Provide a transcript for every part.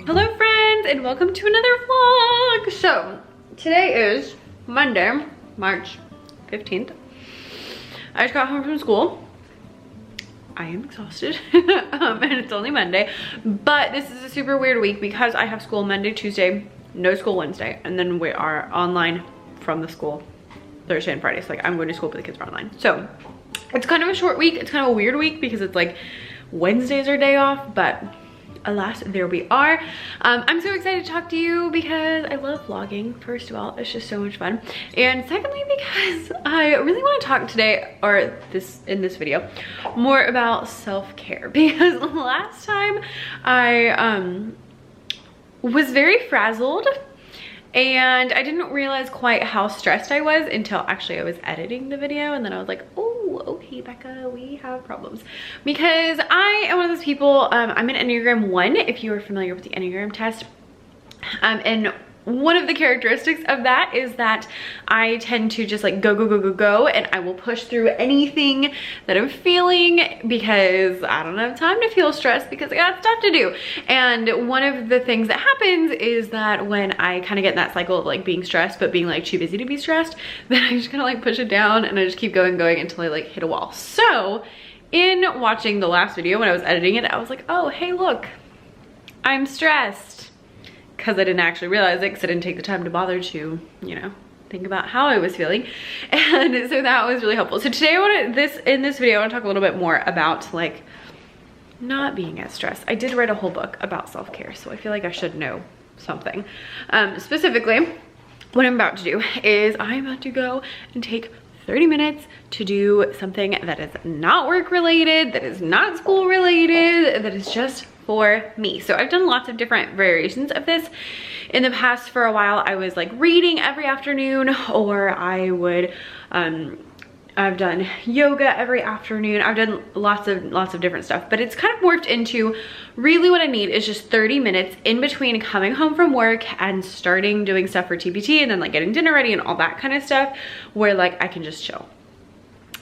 Hello friends and welcome to another vlog. So today is Monday, March 15th. I just got home from school. I am exhausted and it's only Monday, but this is a super weird week because I have school Monday, Tuesday, no school Wednesday, and then we are online from the school Thursday and Friday. So like I'm going to school but the kids are online. So it's kind of a short week. It's kind of a weird week because it's like Wednesdays are day off, but alas, there we are. I'm so excited to talk to you because I love vlogging. First of all, it's just so much fun. And secondly, because I really want to talk today, or in this video, more about self-care. Because last time I was very frazzled and I didn't realize quite how stressed I was until actually I was editing the video, and then I was like, oh, okay, Becca, we have problems. Because I am one of those people, I'm an Enneagram 1, if you are familiar with the Enneagram test. And one of the characteristics of that is that I tend to just like go, and I will push through anything that I'm feeling because I don't have time to feel stressed because I got stuff to do. And one of the things that happens is that when I kind of get in that cycle of like being stressed but being like too busy to be stressed, then I just kind of like push it down and I just keep going until I like hit a wall. So in watching the last video when I was editing it, I was like, oh, hey, look, I'm stressed. Because I didn't actually realize it because I didn't take the time to bother to, you know, think about how I was feeling. And so that was really helpful. So today in this video I want to talk a little bit more about like not being as stressed. I did write a whole book about self-care, so I feel like I should know something. Specifically, what I'm about to do is I'm about to go and take 30 minutes to do something that is not work related, that is not school related, that is just for me. So I've done lots of different variations of this. In the past, for a while, I was like reading every afternoon, or I would, I've done yoga every afternoon. I've done lots of different stuff, but it's kind of morphed into really what I need is just 30 minutes in between coming home from work and starting doing stuff for TPT and then like getting dinner ready and all that kind of stuff where like I can just chill.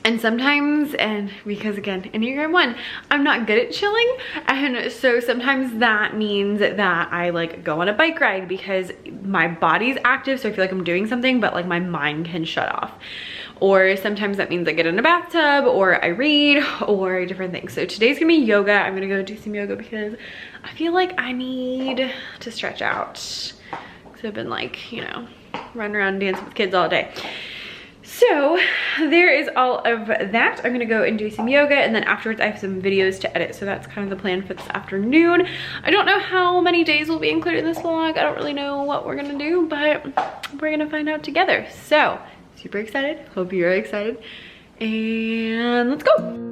And sometimes, and because again, Enneagram 1, I'm not good at chilling. And so sometimes that means that I like go on a bike ride because my body's active. So I feel like I'm doing something, but like my mind can shut off. Or sometimes that means I get in a bathtub or I read or different things. So today's gonna be yoga. I'm gonna go do some yoga because I feel like I need to stretch out. So I've been like, you know, running around and dancing with kids all day. So there is all of that. I'm gonna go and do some yoga, and then afterwards I have some videos to edit. So that's kind of the plan for this afternoon. I don't know how many days will be included in this vlog. I don't really know what we're gonna do, but we're gonna find out together. So super excited, hope you're excited, and let's go.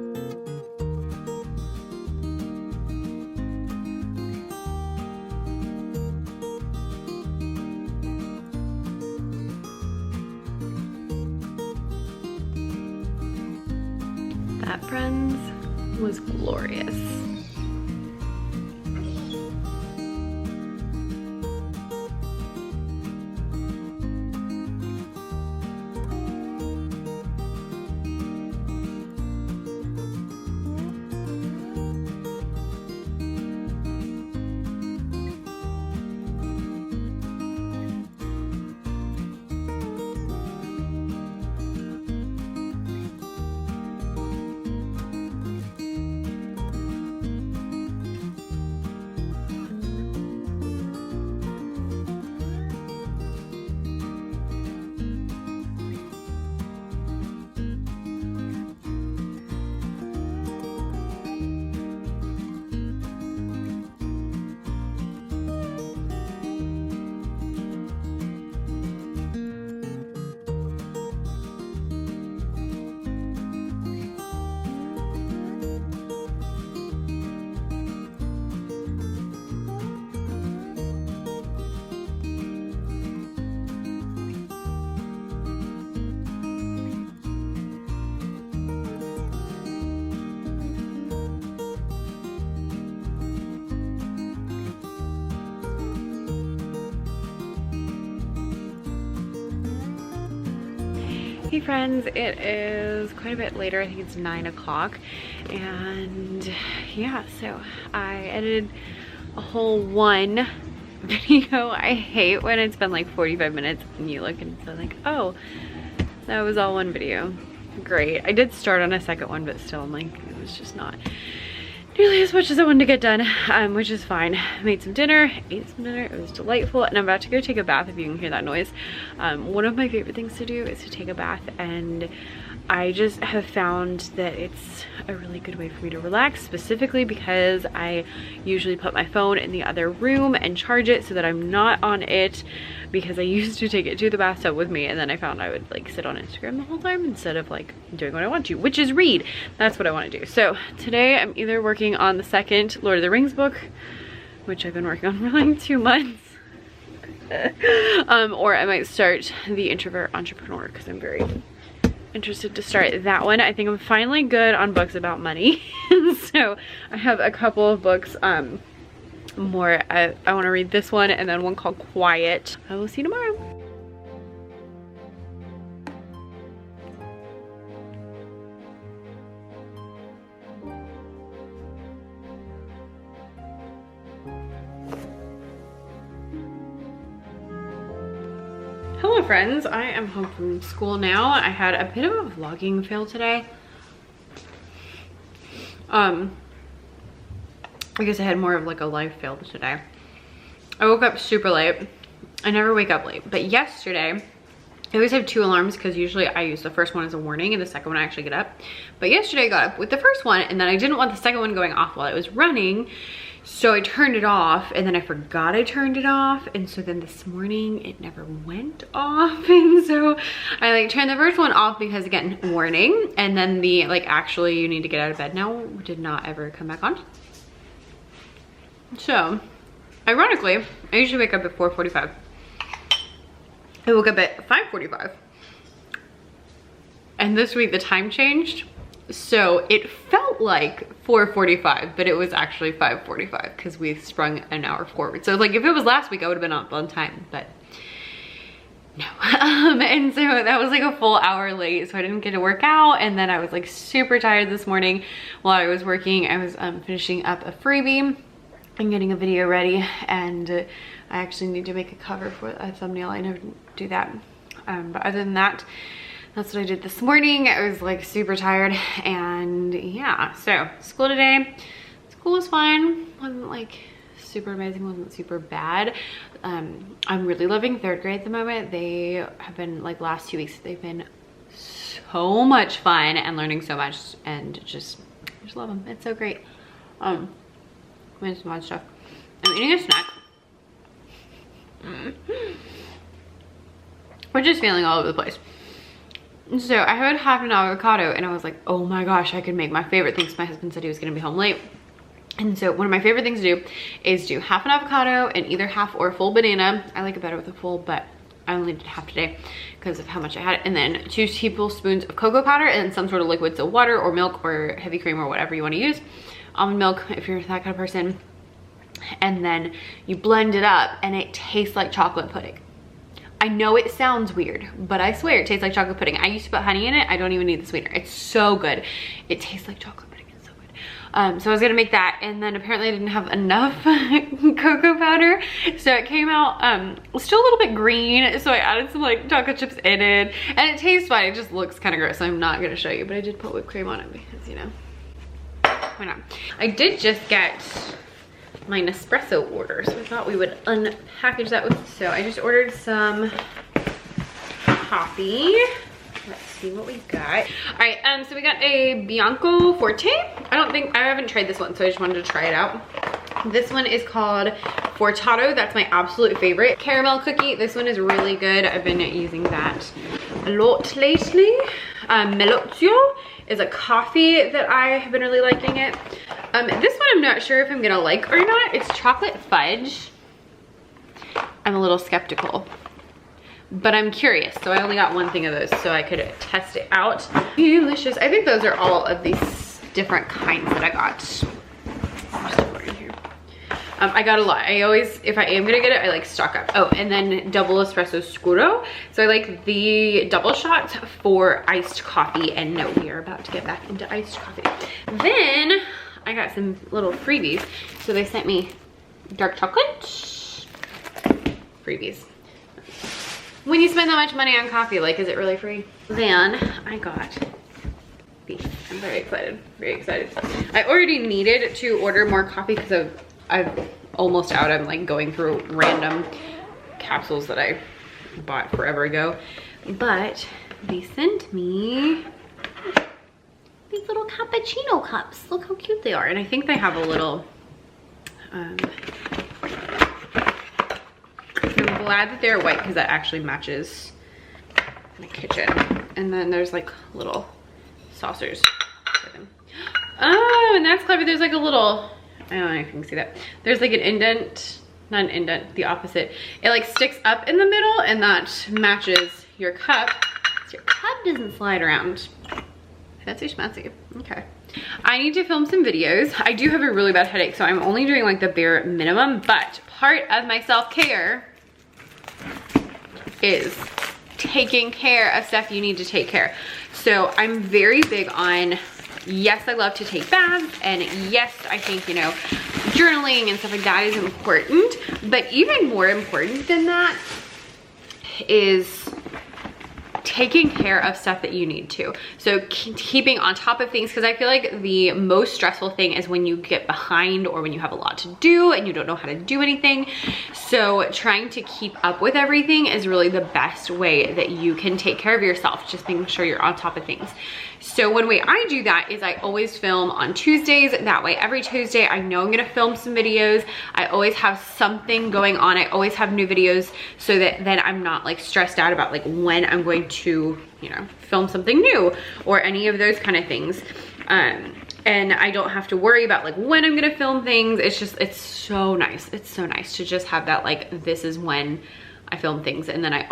That, friends, was glorious. Hey friends, it is quite a bit later. I think it's 9 o'clock, and yeah, so I edited a whole one video. I hate when it's been like 45 minutes and you look and it's like, oh, that was all one video. Great. I did start on a second one, but still I'm like, it was just not nearly as much as I wanted to get done, which is fine. I made some dinner, ate some dinner, it was delightful, and I'm about to go take a bath if you can hear that noise. One of my favorite things to do is to take a bath, and I just have found that it's a really good way for me to relax, specifically because I usually put my phone in the other room and charge it so that I'm not on it, because I used to take it to the bathtub with me and then I found I would like sit on Instagram the whole time instead of like doing what I want to, which is read. That's what I want to do. So today I'm either working on the second Lord of the Rings book, which I've been working on for like 2 months, or I might start The Introvert Entrepreneur because I'm very interested to start that one. I think I'm finally good on books about money. So I have a couple of books more. I want to read this one and then one called Quiet. I will see you tomorrow. Hello friends, I am home from school now. I had a bit of a vlogging fail today. I guess I had more of like a life fail today. I woke up super late. I never wake up late, but yesterday, I always have 2 alarms because usually I use the first one as a warning and the second one I actually get up. But yesterday I got up with the first one and then I didn't want the second one going off while it was running. So I turned it off and then I forgot I turned it off. And so then this morning it never went off. And so I like turned the first one off because again, warning. And then the like actually you need to get out of bed now did not ever come back on. So ironically, I usually wake up at 4:45. I woke up at 5:45. And this week the time changed. So it felt like 4:45, but it was actually 5:45 because we sprung an hour forward. So like if it was last week, I would have been up on time, but no. And so that was like a full hour late. So I didn't get to work out. And then I was like super tired this morning while I was working. I was finishing up a freebie and getting a video ready. And I actually need to make a cover for a thumbnail. I never do that. But other than that, that's what I did this morning. I was like super tired and yeah, so school today, school was fine. Wasn't like super amazing, wasn't super bad. I'm really loving 3rd grade at the moment. They have been like last 2 weeks, they've been so much fun and learning so much and I just love them. It's so great. I'm doing some odd stuff. I'm eating a snack. We're just feeling all over the place. So I had half an avocado and I was like, oh my gosh, I could make my favorite things. My husband said he was gonna be home late. And so one of my favorite things to do is do half an avocado and either half or a full banana. I like it better with a full, but I only did half today because of how much I had. And then 2 tablespoons of cocoa powder and some sort of liquid, so water or milk or heavy cream or whatever you wanna use. Almond milk if you're that kind of person. And then you blend it up and it tastes like chocolate pudding. I know it sounds weird, but I swear it tastes like chocolate pudding. I used to put honey in it. I don't even need the sweetener. It's so good. It tastes like chocolate pudding. It's so good. So I was gonna make that, and then apparently I didn't have enough cocoa powder. So it came out still a little bit green. So I added some like chocolate chips in it, and it tastes fine. It just looks kind of gross. So I'm not gonna show you, but I did put whipped cream on it because, you know, why not? I did just get my Nespresso order, so I thought we would unpackage that with. So I just ordered some coffee. Let's see what we got. All right, so we got a Bianco Forte. I haven't tried this one, so I just wanted to try it out. This one is called Fortato. That's my absolute favorite. Caramel cookie. This one is really good. I've been using that a lot lately. Melozio is a coffee that I have been really liking it. This one I'm not sure if I'm gonna like or not. It's chocolate fudge. I'm a little skeptical, but I'm curious. So I only got one thing of those so I could test it out. Delicious. I think those are all of these different kinds that I got. I got a lot. I always, if I am gonna get it, I like stock up. Oh, and then double espresso scuro. So I like the double shots for iced coffee. And no, we are about to get back into iced coffee. Then I got some little freebies. So they sent me dark chocolate. Freebies. When you spend that much money on coffee, like, is it really free? Then I got these. I'm very excited, very excited. I already needed to order more coffee because I've almost out. I'm like going through random capsules that I bought forever ago. But they sent me these little cappuccino cups. Look how cute they are. And I think they have a little, I'm glad that they're white because that actually matches my kitchen. And then there's like little saucers. Oh, and that's clever. There's like a little, I don't know if you can see that. There's like an indent, not an indent, the opposite. It like sticks up in the middle and that matches your cup. So your cup doesn't slide around. Fancy schmancy. Okay. I need to film some videos. I do have a really bad headache, so I'm only doing like the bare minimum, but part of my self-care is taking care of stuff you need to take care. So I'm very big on, yes, I love to take baths, and yes, I think, you know, journaling and stuff like that is important, but even more important than that is taking care of stuff that you need to. So keeping on top of things, because I feel like the most stressful thing is when you get behind or when you have a lot to do and you don't know how to do anything. So trying to keep up with everything is really the best way that you can take care of yourself, just making sure you're on top of things. So one way I do that is I always film on Tuesdays. That way every Tuesday I know I'm gonna film some videos. I always have something going on. I always have new videos so that then I'm not like stressed out about like when I'm going to, you know, film something new or any of those kind of things. And I don't have to worry about like when I'm gonna film things. It's just, it's so nice. It's so nice to just have that, like, this is when I film things. And then I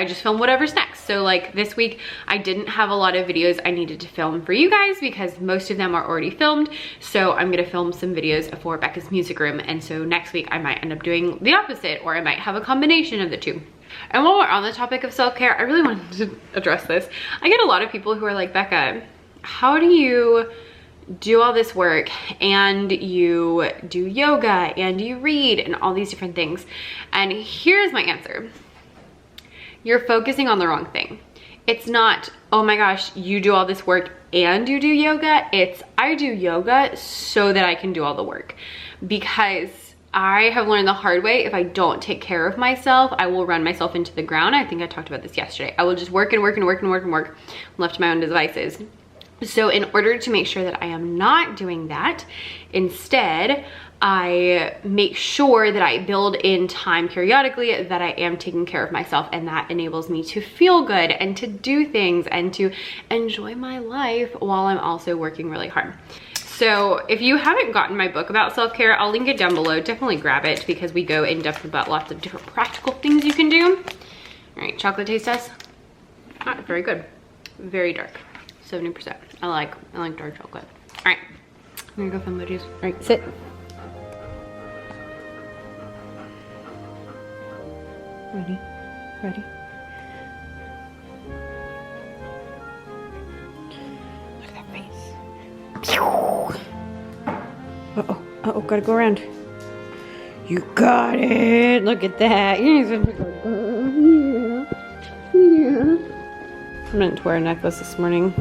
just film whatever's next. So like this week, I didn't have a lot of videos I needed to film for you guys because most of them are already filmed. So I'm gonna film some videos for Becca's music room. And so next week I might end up doing the opposite, or I might have a combination of the two. And while we're on the topic of self-care, I really wanted to address this. I get a lot of people who are like, Becca, how do you do all this work and you do yoga and you read and all these different things? And here's my answer. You're focusing on the wrong thing. It's not, oh my gosh, you do all this work and you do yoga. It's, I do yoga so that I can do all the work. Because I have learned the hard way, if I don't take care of myself, I will run myself into the ground. I think I talked about this yesterday. I will just work and work and work and work and work, left to my own devices. So in order to make sure that I am not doing that, instead, I make sure that I build in time periodically that I am taking care of myself, and that enables me to feel good and to do things and to enjoy my life while I'm also working really hard. So if you haven't gotten my book about self-care, I'll link it down below. Definitely grab it because we go in depth about lots of different practical things you can do. All right, chocolate taste test. Very good. Very dark. 70%. I like dark chocolate. All right, I'm gonna go film videos. All right, sit. Ready? Ready? Look at that face. Uh-oh. Uh-oh, gotta go around. You got it! Look at that. Yeah. I meant to wear a necklace this morning.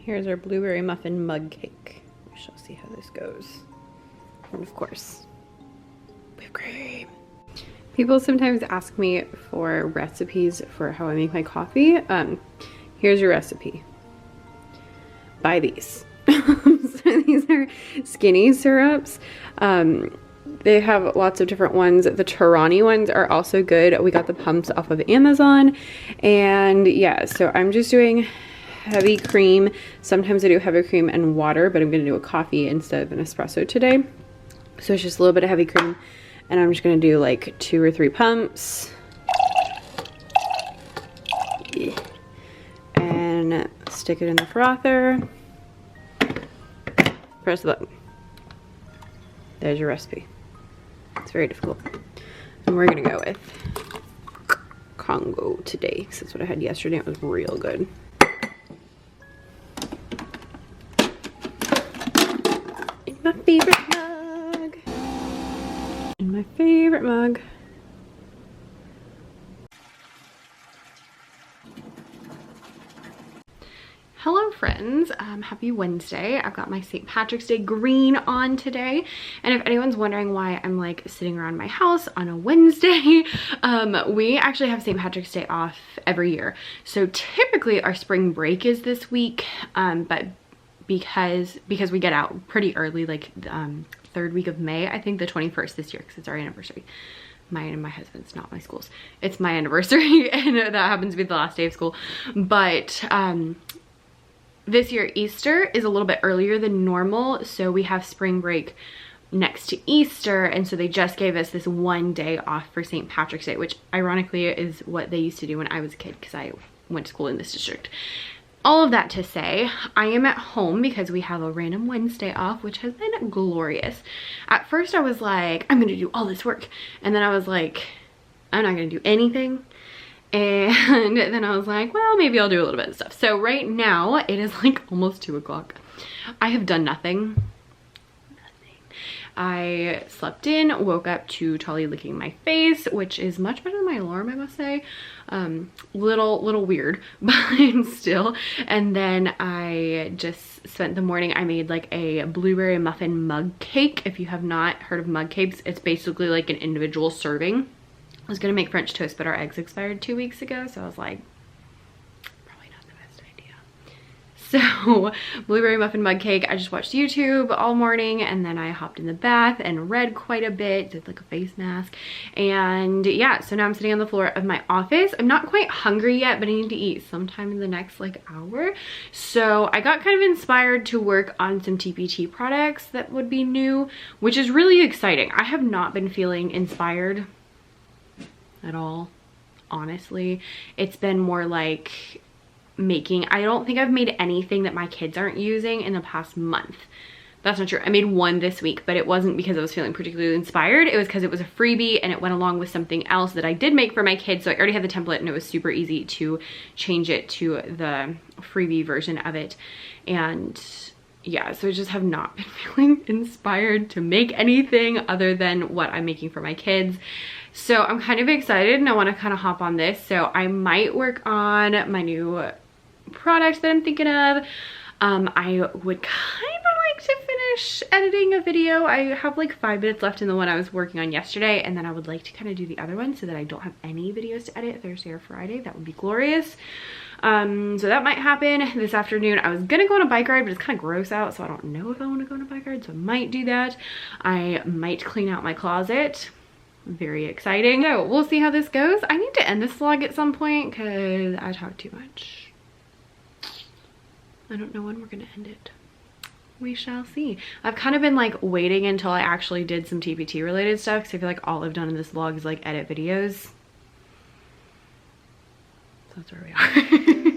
Here's our blueberry muffin mug cake. We shall see how this goes. And of course, whipped cream. People sometimes ask me for recipes for how I make my coffee. Here's your recipe. Buy these. So these are skinny syrups. They have lots of different ones. The Torani ones are also good. We got the pumps off of Amazon. And yeah, so I'm just doing heavy cream. Sometimes I do heavy cream and water, but I'm gonna do a coffee instead of an espresso today. So it's just a little bit of heavy cream And I'm just gonna do like 2 or 3 pumps. And stick it in the frother. Press the button. There's your recipe. It's very difficult. And we're gonna go with Congo today, because that's what I had yesterday. It was real good. In my favorite mug. In my favorite mug. Hello friends, happy Wednesday. I've got my St. Patrick's Day green on today. And if anyone's wondering why I'm like sitting around my house on a Wednesday, we actually have St. Patrick's Day off every year. So typically our spring break is this week, but because we get out pretty early, like 3rd week of May, I think the 21st this year, because it's our anniversary. Mine and my husband's, not my school's. It's my anniversary and that happens to be the last day of school. But this year Easter is a little bit earlier than normal, so we have spring break next to Easter, and so they just gave us this 1 day off for St. Patrick's Day, which ironically is what they used to do when I was a kid, because I went to school in this district. All of that to say, I am at home because we have a random Wednesday off, which has been glorious. At first I was like, I'm gonna do all this work, and then I was like, I'm not gonna do anything. And then I was like, well, maybe I'll do a little bit of stuff. So right now it is like almost 2 o'clock. I have done nothing. I slept in, woke up to Tolly licking my face, which is much better than my alarm, I must say. Little weird, but still. And then I just spent the morning, I made like a blueberry muffin mug cake. If you have not heard of mug cakes, it's basically like an individual serving. I was gonna make French toast, but our eggs expired 2 weeks ago, so I was like, probably not the best idea. So, blueberry muffin mug cake. I just watched YouTube all morning, and then I hopped in the bath and read quite a bit, did like a face mask, and yeah, so now I'm sitting on the floor of my office. I'm not quite hungry yet, but I need to eat sometime in the next like hour. So I got kind of inspired to work on some TPT products that would be new, which is really exciting. I have not been feeling inspired at all, honestly. It's been more like making, I don't think I've made anything that my kids aren't using in the past month. That's not true. I made one this week, but it wasn't because I was feeling particularly inspired. It was because it was a freebie and it went along with something else that I did make for my kids. So I already had the template and it was super easy to change it to the freebie version of it. And yeah, so I just have not been feeling inspired to make anything other than what I'm making for my kids. So I'm kind of excited and I want to kind of hop on this. So I might work on my new product that I'm thinking of. I would kind of like to finish editing a video. I have like 5 minutes left in the one I was working on yesterday, and then I would like to kind of do the other one so that I don't have any videos to edit Thursday or Friday. That would be glorious. So that might happen this afternoon. I was gonna go on a bike ride, but it's kind of gross out, so I don't know if I want to go on a bike ride, so I might do that. I might clean out my closet. Very exciting. So we'll see how this goes. I need to end this vlog at some point because I talk too much. I don't know when we're gonna end it. We shall see. I've kind of been like waiting until I actually did some TPT related stuff, because I feel like all I've done in this vlog is like edit videos. So that's where we are.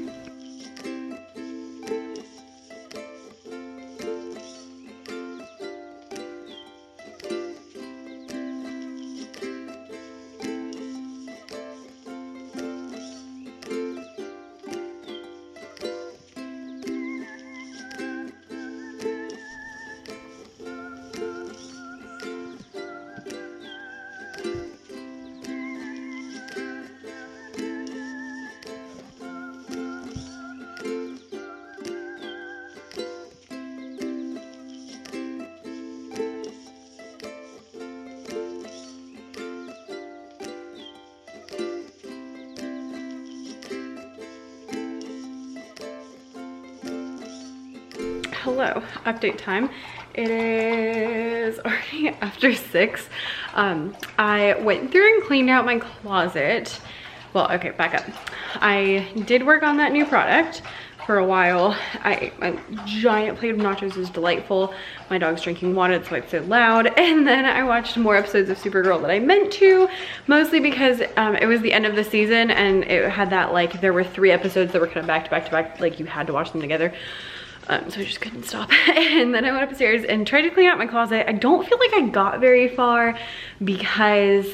Hello, update time. It is already after 6. I went through and cleaned out my closet. Well, okay, back up. I did work on that new product, for a while. A giant plate of nachos is delightful. My dog's drinking water, that's why it's so loud. And then I watched more episodes of Supergirl that I meant to, mostly because it was the end of the season and it had that, like, there were 3 episodes that were kind of back to back to back, like you had to watch them together. So I just couldn't stop. And then I went upstairs and tried to clean out my closet. I don't feel like I got very far because,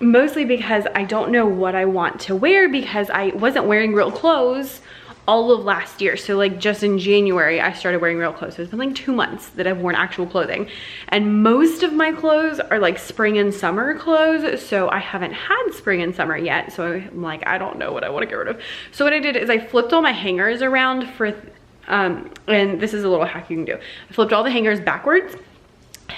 mostly because I don't know what I want to wear, because I wasn't wearing real clothes all of last year. So like just in January, I started wearing real clothes. So it's been like 2 months that I've worn actual clothing. And most of my clothes are like spring and summer clothes. So I haven't had spring and summer yet. So I'm like, I don't know what I want to get rid of. So what I did is I flipped all my hangers around for, and this is a little hack you can do. I flipped all the hangers backwards.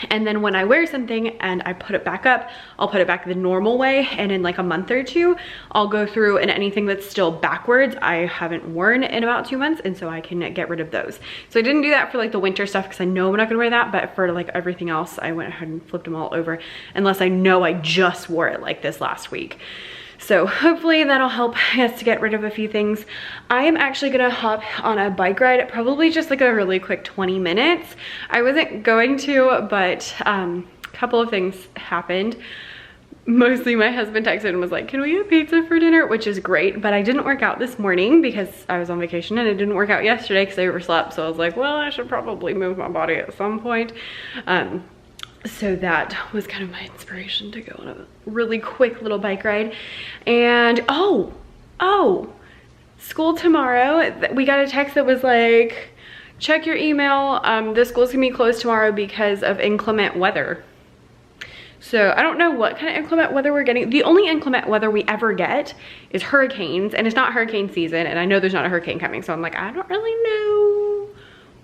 And then when I wear something and I put it back up, I'll put it back the normal way. And in like a month or 2, I'll go through, and anything that's still backwards, I haven't worn in about 2 months. And so I can get rid of those. So I didn't do that for like the winter stuff because I know I'm not gonna wear that. But for like everything else, I went ahead and flipped them all over, unless I know I just wore it like this last week. So hopefully that'll help us to get rid of a few things. I am actually gonna hop on a bike ride, probably just like a really quick 20 minutes. I wasn't going to, but a couple of things happened. Mostly my husband texted and was like, can we get pizza for dinner? Which is great, but I didn't work out this morning because I was on vacation, and I didn't work out yesterday because I overslept. So I was like, well, I should probably move my body at some point. So that was kind of my inspiration to go on a really quick little bike ride. And oh, school tomorrow. We got a text that was like, check your email. The school's gonna be closed tomorrow because of inclement weather. So I don't know what kind of inclement weather we're getting. The only inclement weather we ever get is hurricanes, and it's not hurricane season. And I know there's not a hurricane coming. So I'm like, I don't really know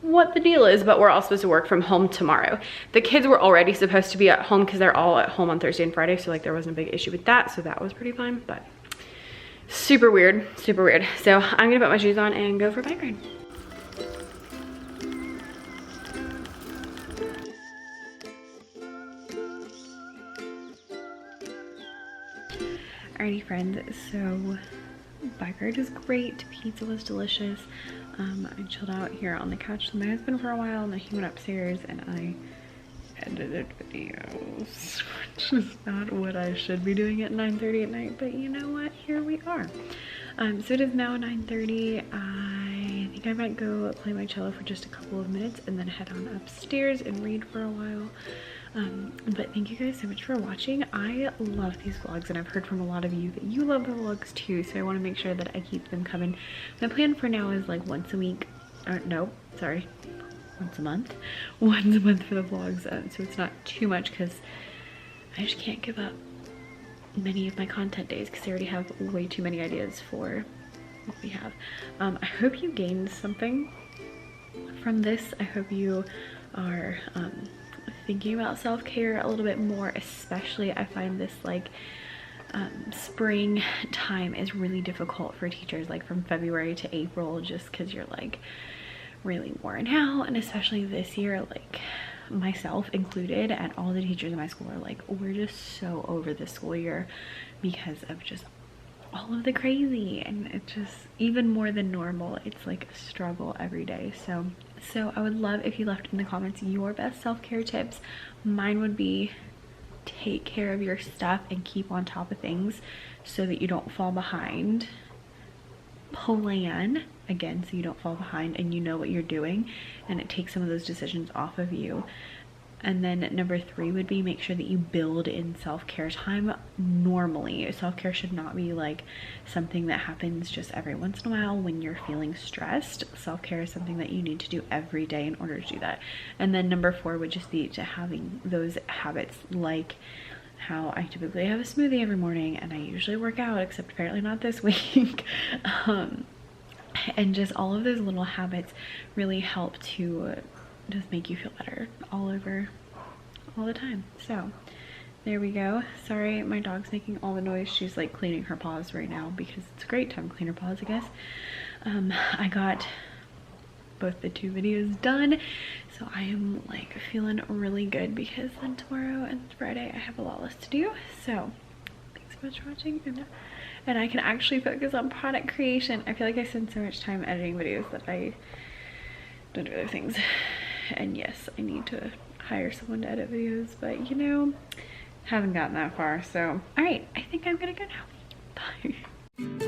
what the deal is, but we're all supposed to work from home tomorrow. The kids were already supposed to be at home because they're all at home on Thursday and Friday, so like there wasn't a big issue with that, so that was pretty fine. But super weird, super weird. So I'm gonna put my shoes on and go for a bike ride. Alrighty friends, so bike ride was great, pizza was delicious. I chilled out here on the couch with my husband for a while, and then he went upstairs and I edited videos, which is not what I should be doing at 9:30 at night, but you know what, here we are. So it is now 9:30. I think I might go play my cello for just a couple of minutes and then head on upstairs and read for a while. But thank you guys so much for watching. I love these vlogs, and I've heard from a lot of you that you love the vlogs too, so I want to make sure that I keep them coming. My plan for now is like once a week, or no, sorry, once a month for the vlogs, so it's not too much because I just can't give up many of my content days because I already have way too many ideas for what we have. I hope you gained something from this. I hope you are thinking about self-care a little bit more, especially I find this like spring time is really difficult for teachers, like from February to April, just because you're like really worn out. And especially this year, like myself included, and all the teachers in my school are like, we're just so over this school year because of just all of the crazy, and it's just even more than normal. It's like a struggle every day. So I would love if you left in the comments your best self-care tips. Mine would be take care of your stuff and keep on top of things so that you don't fall behind. Plan again so you don't fall behind and you know what you're doing, and it takes some of those decisions off of you. And then number 3 would be make sure that you build in self-care time normally. Self-care should not be like something that happens just every once in a while when you're feeling stressed. Self-care is something that you need to do every day in order to do that. And then number 4 would just be to having those habits, like how I typically have a smoothie every morning, and I usually work out, except apparently not this week. And just all of those little habits really help to just make you feel better all the time. So there we go. Sorry, my dog's making all the noise. She's like cleaning her paws right now because it's a great time to clean her paws, I guess. I got both the 2 videos done, so I am like feeling really good because then tomorrow and Friday I have a lot less to do. So thanks binge watching and I can actually focus on product creation. I feel like I spend so much time editing videos that I don't do other things. And yes, I need to hire someone to edit videos, but you know, haven't gotten that far. So all right, I think I'm gonna go now. Bye.